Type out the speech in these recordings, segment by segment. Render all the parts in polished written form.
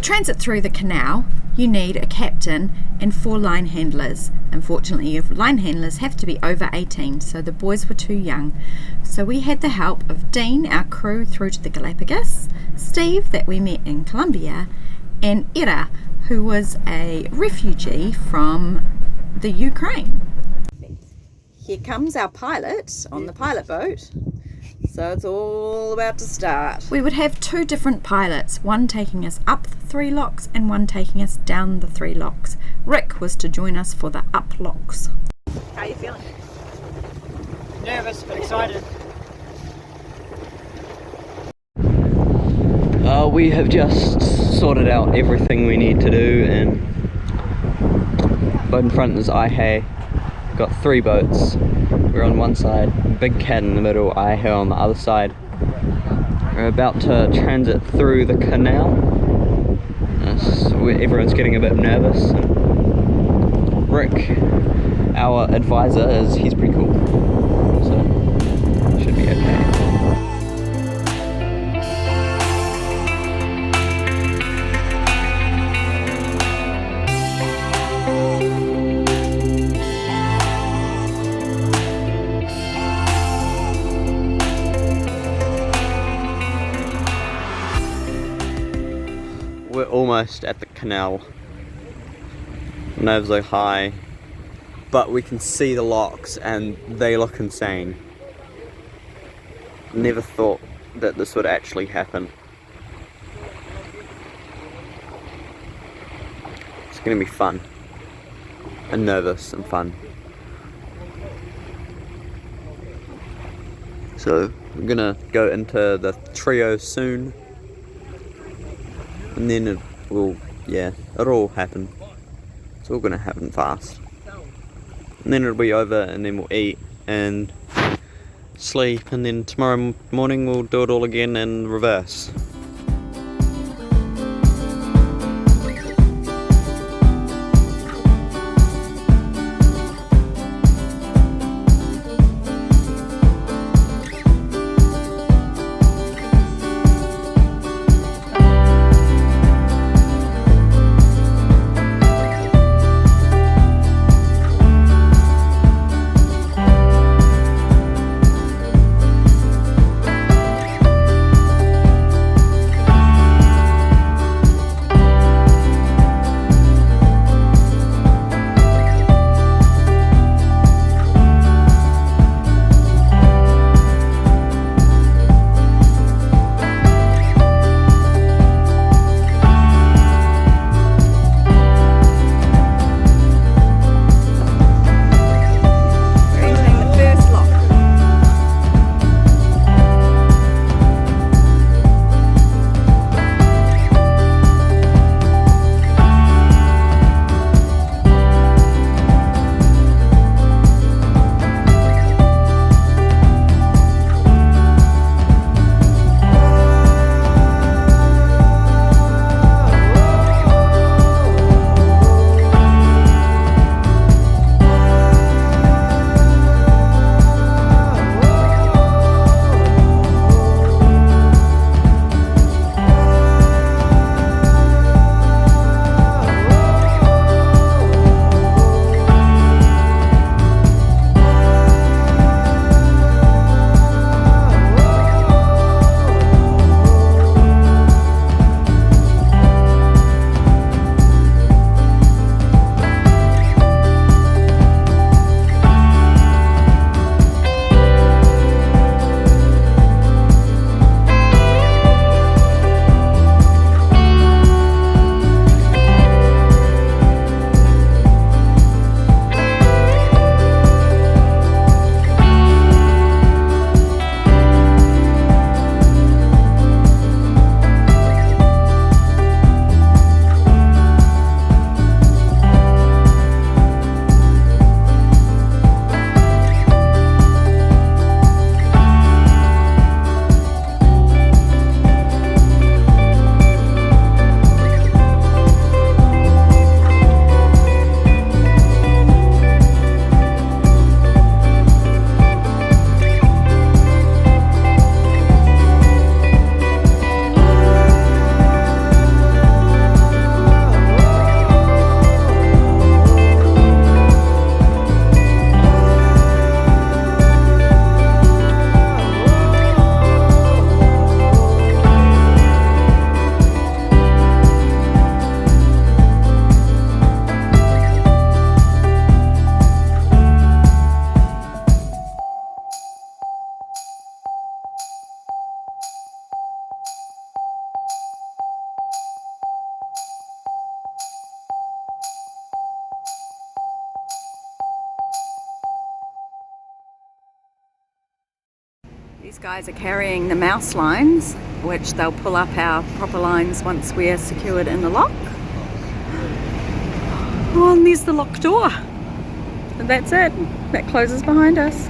transit through the canal, you need a captain and 4 line handlers. Unfortunately, your line handlers have to be over 18, so the boys were too young. So we had the help of Dean, our crew through to the Galapagos, Steve, that we met in Colombia, and Ira, who was a refugee from the Ukraine. Here comes our pilot on the pilot boat. So it's all about to start. We would have 2 different pilots, one taking us up the 3 locks and one taking us down the 3 locks. Rick was to join us for the up locks. How are you feeling? Nervous but excited. We have just sorted out everything we need to do, and boat in front is Aihe. Got 3 boats. We're on one side, Big Cat in the middle, Aihe on the other side. We're about to transit through the canal. So everyone's getting a bit nervous. And Rick, our advisor, he's pretty cool, so should be okay. We're almost at the canal. Nerves are high, but we can see the locks and they look insane. Never thought that this would actually happen. It's gonna be fun and nervous and fun. So we're gonna go into the trio soon. And then it will, it'll all happen. It's all gonna happen fast. And then it'll be over, and then we'll eat and sleep, and then tomorrow morning we'll do it all again in reverse. These guys are carrying the mouse lines, which they'll pull up our proper lines once we're secured in the lock. Oh, and there's the lock door. And that's it. That closes behind us.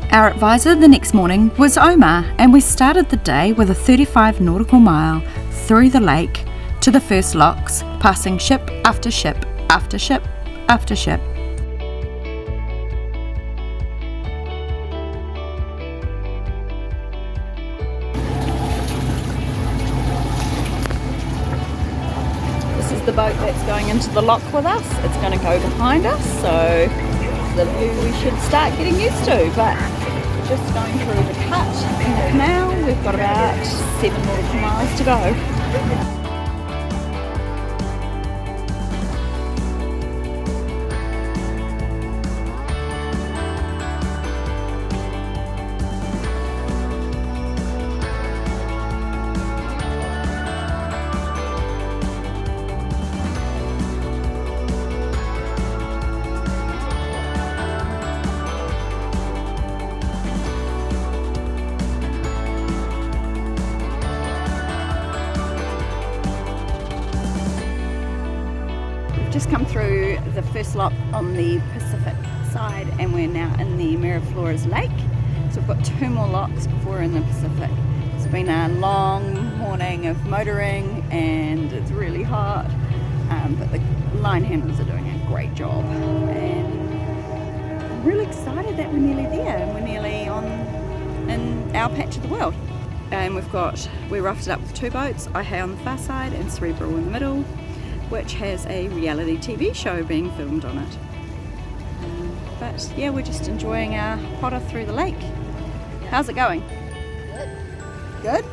Our advisor the next morning was Omar, and we started the day with a 35 nautical mile through the lake to the first locks, passing ship after ship after ship after ship. This is the boat that's going into the lock with us. It's going to go behind us, so the view we should start getting used to, but just going through the cut in the canal. We've got about 7 nautical miles to go. Just come through the first lock on the Pacific side, and we're now in the Miraflores Lake. So we've got 2 more locks before we're in the Pacific. It's been a long morning of motoring and it's really hot, but the line handlers are doing a great job, and I'm really excited that we're nearly there and we're nearly on in our patch of the world. And we're rafted up with 2 boats, Ihe on the far side and Cerebral in the middle, which has a reality TV show being filmed on it. But yeah, we're just enjoying our potter through the lake. How's it going? Good. Good?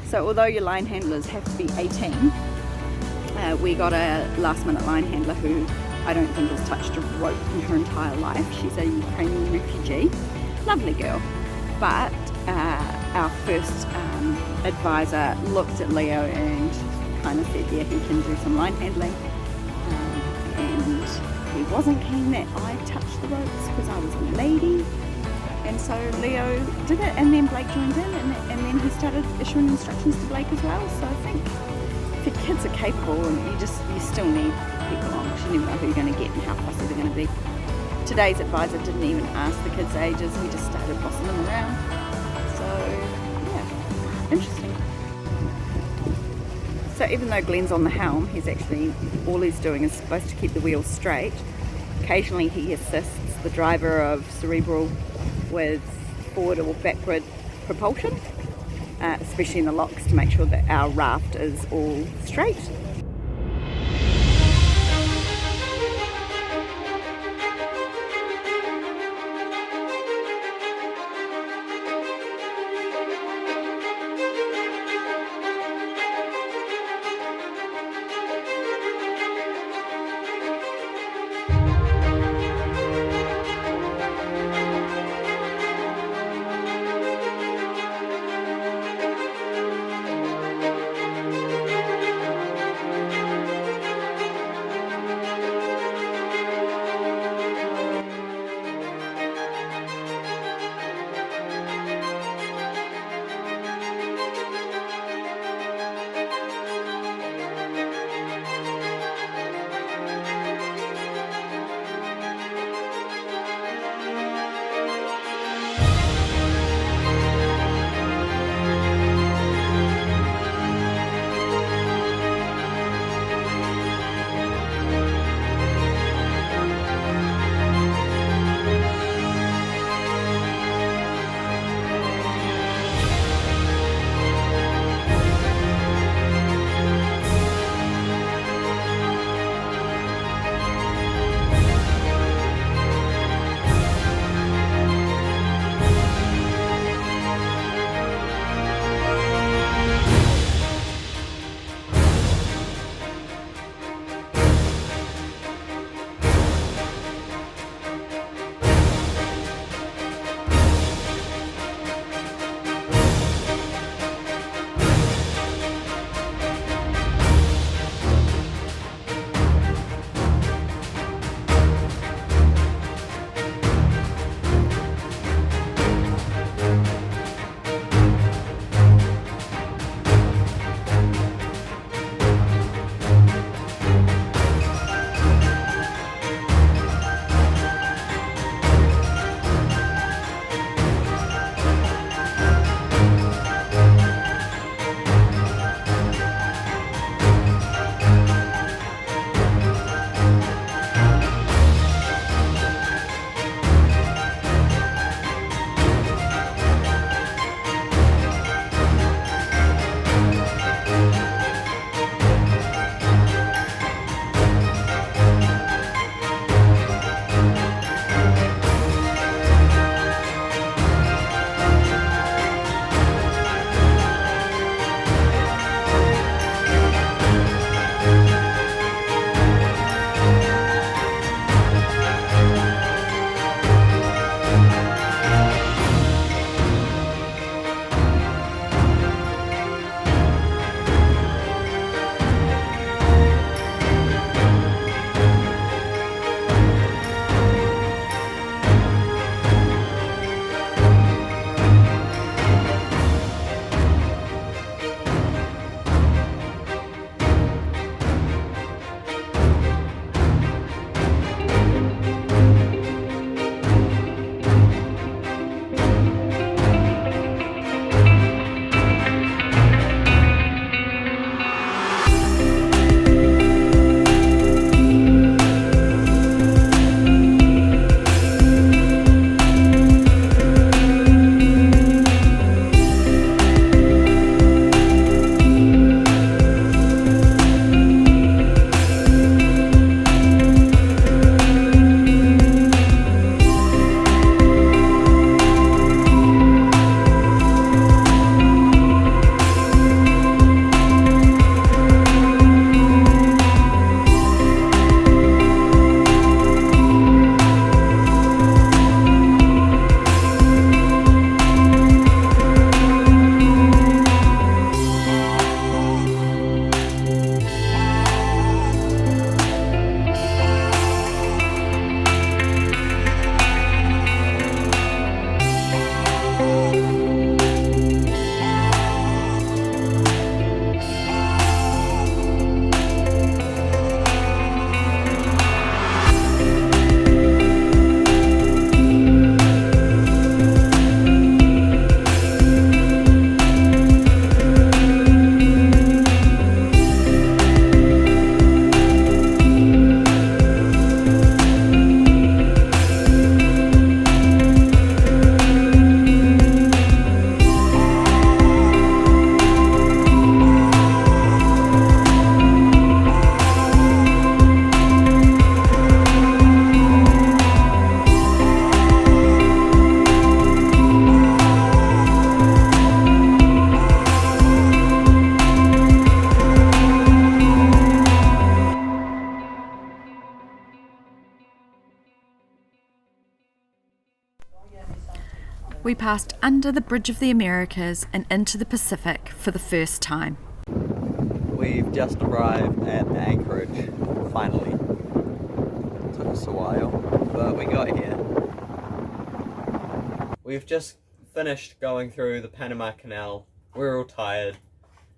So although your line handlers have to be 18, we got a last minute line handler who I don't think has touched a rope in her entire life. She's a Ukrainian refugee. Lovely girl. But our first advisor looked at Leo and kind of said, yeah, he can do some line handling, and he wasn't keen that I touched the ropes because I was a lady, and so Leo did it, and then Blake joined in, and then he started issuing instructions to Blake as well. So I think if your kids are capable, and you still need people on, because you never know who you're going to get and how fussy they're going to be. Today's advisor didn't even ask the kids' ages, he just started bossing them around. So yeah, interesting. So even though Glenn's on the helm, all he's doing is supposed to keep the wheels straight. Occasionally he assists the driver of Cerebral with forward or backward propulsion, especially in the locks, to make sure that our raft is all straight. we passed under the Bridge of the Americas and into the Pacific for the first time. We've just arrived at Anchorage, finally. Took us a while, but we got here. We've just finished going through the Panama Canal. We're all tired,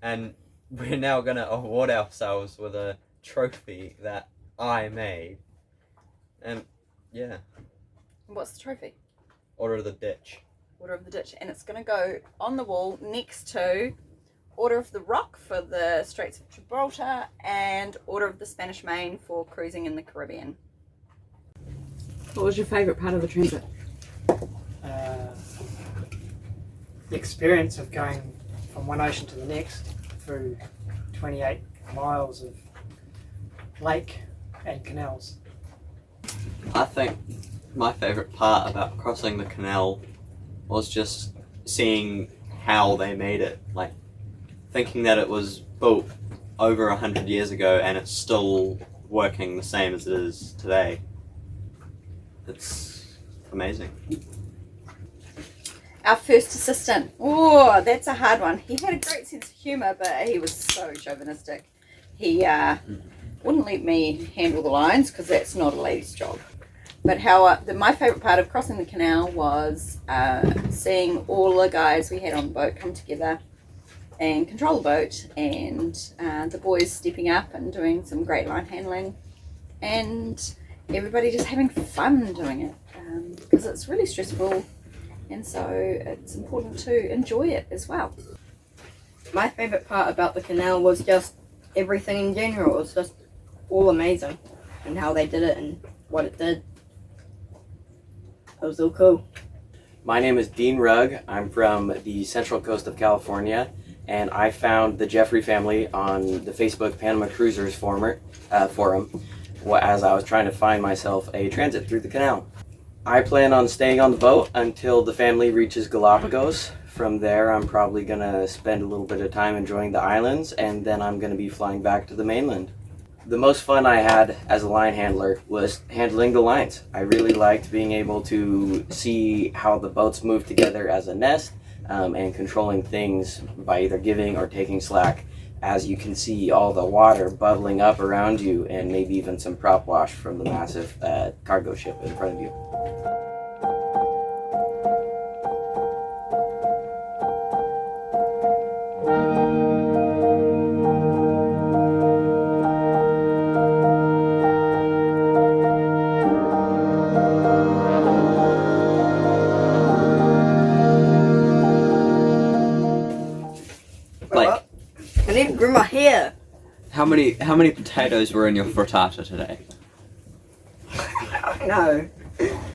and we're now gonna award ourselves with a trophy that I made. And yeah. What's the trophy? Order of the Ditch. Order of the Ditch, and it's going to go on the wall next to Order of the Rock for the Straits of Gibraltar and Order of the Spanish Main for cruising in the Caribbean. What was your favourite part of the transit? The experience of going from one ocean to the next through 28 miles of lake and canals. I think my favourite part about crossing the canal was just seeing how they made it. Like, thinking that it was built over 100 years ago and it's still working the same as it is today. It's amazing. Our first assistant. Oh, that's a hard one. He had a great sense of humour, but he was so chauvinistic. He wouldn't let me handle the lines because that's not a lady's job. But my favourite part of crossing the canal was seeing all the guys we had on the boat come together and control the boat, and the boys stepping up and doing some great line handling, and everybody just having fun doing it, because it's really stressful, and so it's important to enjoy it as well. My favourite part about the canal was just everything in general. It was just all amazing, and how they did it and what it did. It was so cool. My name is Dean Rugg. I'm from the Central Coast of California, and I found the Jeffrey family on the Facebook Panama Cruisers forum as I was trying to find myself a transit through the canal. I plan on staying on the boat until the family reaches Galapagos. From there, I'm probably going to spend a little bit of time enjoying the islands, and then I'm going to be flying back to the mainland. The most fun I had as a line handler was handling the lines. I really liked being able to see how the boats move together as a nest, and controlling things by either giving or taking slack, as you can see all the water bubbling up around you and maybe even some prop wash from the massive cargo ship in front of you. I need to groom my hair. How many potatoes were in your frittata today? I don't know.